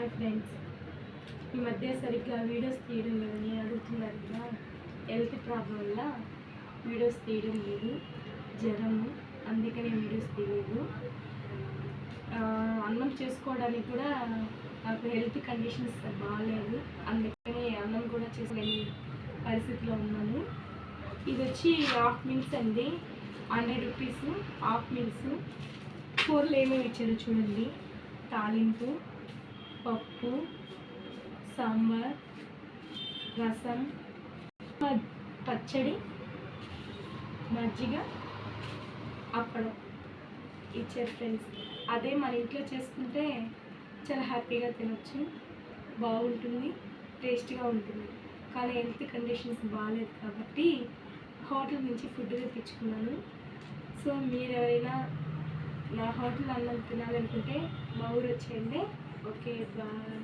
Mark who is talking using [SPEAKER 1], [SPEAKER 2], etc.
[SPEAKER 1] Hi friends, ఈ మధ్య సరిగ్గా వీడియోస్ తీయడం లేదని అడుగుతున్నారు కదా. హెల్త్ ప్రాబ్లం వల్ల వీడియోస్ తీయడం లేదు, జ్వరము, అందుకనే వీడియోస్ తీయలేదు. అన్నం చేసుకోవడానికి కూడా నాకు హెల్త్ కండిషన్స్ బాగాలేదు, అందుకనే అన్నం కూడా చేసుకోలేని పరిస్థితిలో ఉన్నాను. ఇది వచ్చి హాఫ్ మీల్స్ అండి, 100 రూపీస్ హాఫ్ మీల్స్. కూరలు ఏమేమి ఇచ్చారు చూడండి: తాలింపు, పప్పు, సాంబార్, రసం, పచ్చడి, మజ్జిగ, అప్పడం ఇచ్చారు ఫ్రెండ్స్. అదే మన ఇంట్లో చేసుకుంటే చాలా హ్యాపీగా తినొచ్చు, బాగుంటుంది, టేస్ట్గా ఉంటుంది. కానీ హెల్త్ కండిషన్స్ బాగాలేదు కాబట్టి హోటల్ నుంచి ఫుడ్ తెప్పించుకున్నాను. సో మీరు ఎవరైనా నా హోటల్ అన్నం తినాలనుకుంటే మా ఊరు వచ్చేయండి. Okay, bye.